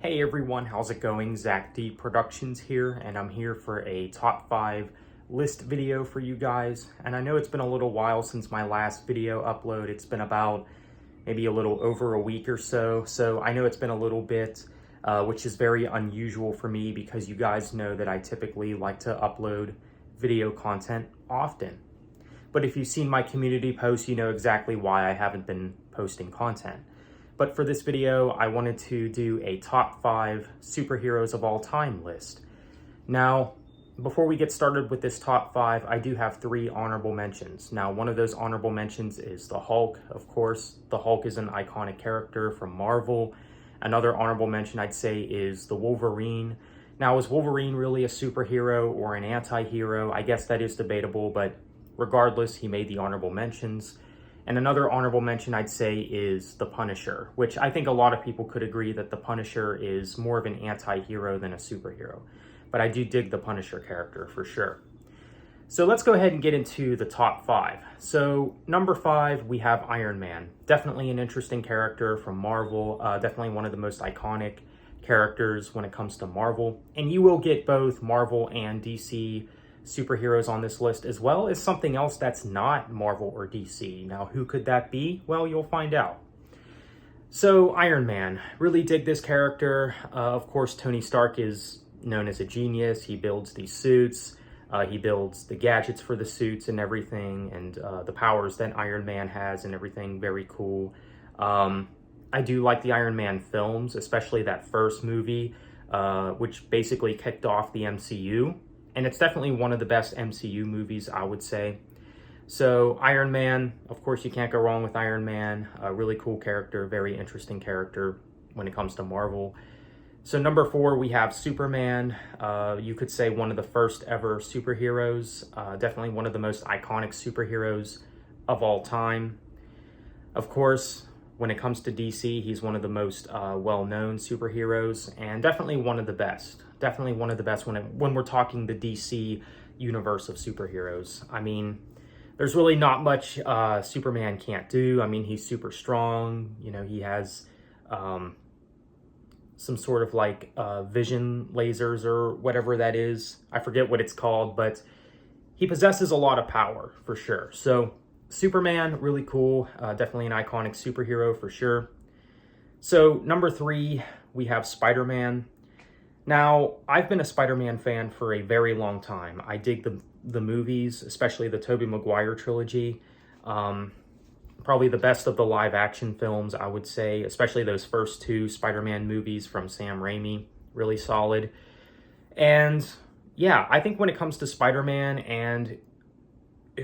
Hey everyone, how's it going? Zach D Productions here, and I'm here for a top 5 list video for you guys. And I know it's been a little while since my last video upload. It's been about maybe a little over a week or so. So I know it's been a little bit, which is very unusual for me because you guys know that I typically like to upload video content often. But if you've seen my community posts, you know exactly why I haven't been posting content. But for this video, I wanted to do a top 5 superheroes of all time list. Now, before we get started with this top 5, I do have 3 honorable mentions. Now, one of those honorable mentions is the Hulk, of course. The Hulk is an iconic character from Marvel. Another honorable mention I'd say is the Wolverine. Now, is Wolverine really a superhero or an anti-hero? I guess that is debatable, but regardless, he made the honorable mentions. And another honorable mention I'd say is the Punisher, which I think a lot of people could agree that the Punisher is more of an anti-hero than a superhero. But I do dig the Punisher character for sure. So let's go ahead and get into the top 5. So number 5, we have Iron Man. Definitely an interesting character from Marvel. Definitely one of the most iconic characters when it comes to Marvel. And you will get both Marvel and DC superheroes on this list, as well as something else that's not Marvel or DC. Now, who could that be? Well, you'll find out. So, Iron Man. Really dig this character. Of course, Tony Stark is known as a genius. He builds these suits. He builds the gadgets for the suits and everything, and the powers that Iron Man has and everything. Very cool. I do like the Iron Man films, especially that first movie, which basically kicked off the MCU. And it's definitely one of the best MCU movies, I would say. So Iron Man, of course, you can't go wrong with Iron Man. A really cool character, very interesting character when it comes to Marvel. So number 4, we have Superman. You could say one of the first ever superheroes. Definitely one of the most iconic superheroes of all time. Of course, when it comes to DC, he's one of the most well-known superheroes and definitely one of the best. Definitely one of the best when we're talking the DC universe of superheroes. I mean, there's really not much Superman can't do. I mean, he's super strong. You know, he has some sort of like vision lasers or whatever that is. I forget what it's called, but he possesses a lot of power for sure. So Superman, really cool. Definitely an iconic superhero for sure. So number 3, we have Spider-Man. Now, I've been a Spider-Man fan for a very long time. I dig the movies, especially the Tobey Maguire trilogy. Probably the best of the live-action films, I would say, especially those first 2 Spider-Man movies from Sam Raimi. Really solid. And yeah, I think when it comes to Spider-Man and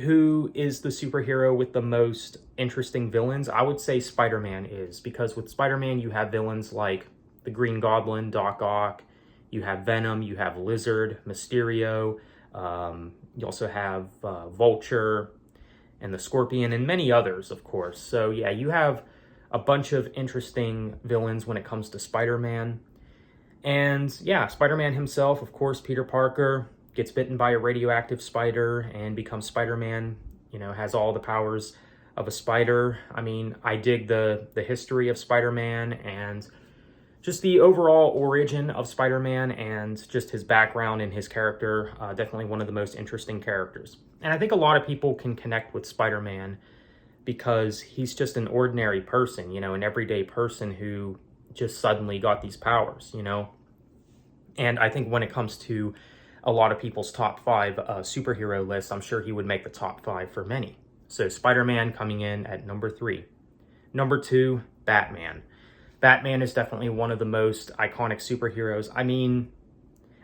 who is the superhero with the most interesting villains, I would say Spider-Man is. Because with Spider-Man, you have villains like the Green Goblin, Doc Ock. You have Venom, you have Lizard, Mysterio, you also have Vulture, and the Scorpion, and many others, of course. So yeah, you have a bunch of interesting villains when it comes to Spider-Man. And yeah, Spider-Man himself, of course, Peter Parker, gets bitten by a radioactive spider and becomes Spider-Man, you know, has all the powers of a spider. I mean, I dig the history of Spider-Man and just the overall origin of Spider-Man and just his background and his character. Definitely one of the most interesting characters. And I think a lot of people can connect with Spider-Man because he's just an ordinary person, you know, an everyday person who just suddenly got these powers, you know. And I think when it comes to a lot of people's top 5 superhero lists, I'm sure he would make the top 5 for many. So Spider-Man coming in at number 3. Number 2, Batman. Batman is definitely one of the most iconic superheroes. I mean,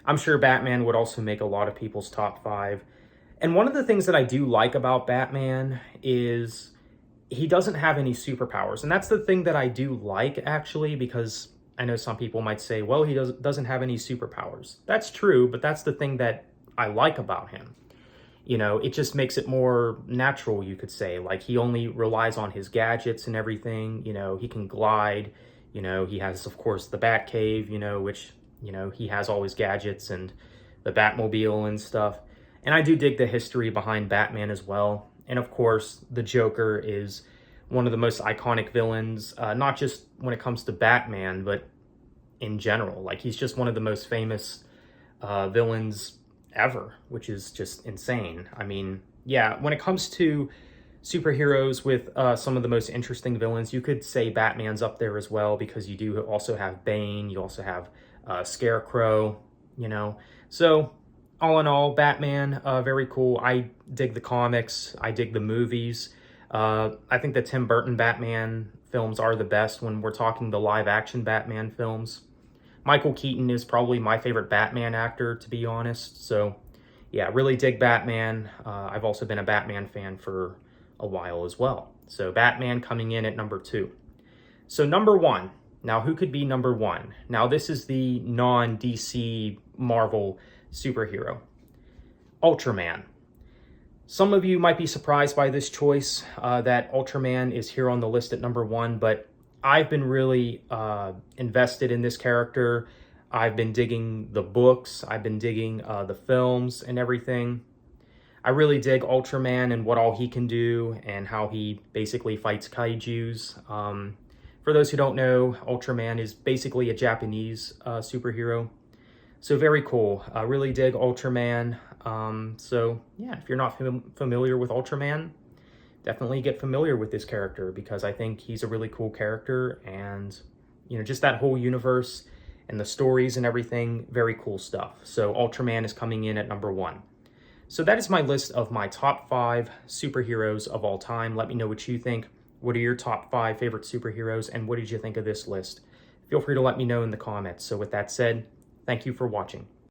I'm sure Batman would also make a lot of people's top 5. And one of the things that I do like about Batman is he doesn't have any superpowers. And that's the thing that I do like, actually, because I know some people might say, well, he doesn't have any superpowers. That's true, but that's the thing that I like about him. You know, it just makes it more natural, you could say. Like, he only relies on his gadgets and everything. You know, he can glide. You know, he has, of course, the Batcave, you know, which, you know, he has all his gadgets and the Batmobile and stuff. And I do dig the history behind Batman as well. And, of course, the Joker is one of the most iconic villains, not just when it comes to Batman, but in general. Like, he's just one of the most famous villains ever, which is just insane. I mean, yeah, when it comes to superheroes with some of the most interesting villains, you could say Batman's up there as well, because you do also have Bane, you also have Scarecrow, you know. So all in all, Batman, very cool. I dig the comics, I dig the movies. I think the Tim Burton Batman films are the best when we're talking the live action Batman films. Michael Keaton is probably my favorite Batman actor, to be honest. So yeah, really dig Batman. I've also been a Batman fan for a while as well. So Batman coming in at number 2. So number 1. Now, who could be number 1? Now, this is the non-DC Marvel superhero. Ultraman. Some of you might be surprised by this choice, that Ultraman is here on the list at number 1, but I've been really invested in this character. I've been digging the books, I've been digging the films and everything. I really dig Ultraman and what all he can do and how he basically fights kaijus. For those who don't know, Ultraman is basically a Japanese superhero. So very cool. I really dig Ultraman. So yeah, if you're not familiar with Ultraman, definitely get familiar with this character, because I think he's a really cool character, and you know, just that whole universe and the stories and everything, very cool stuff. So Ultraman is coming in at number 1. So that is my list of my top 5 superheroes of all time. Let me know what you think. What are your top 5 favorite superheroes, and what did you think of this list? Feel free to let me know in the comments. So with that said, thank you for watching.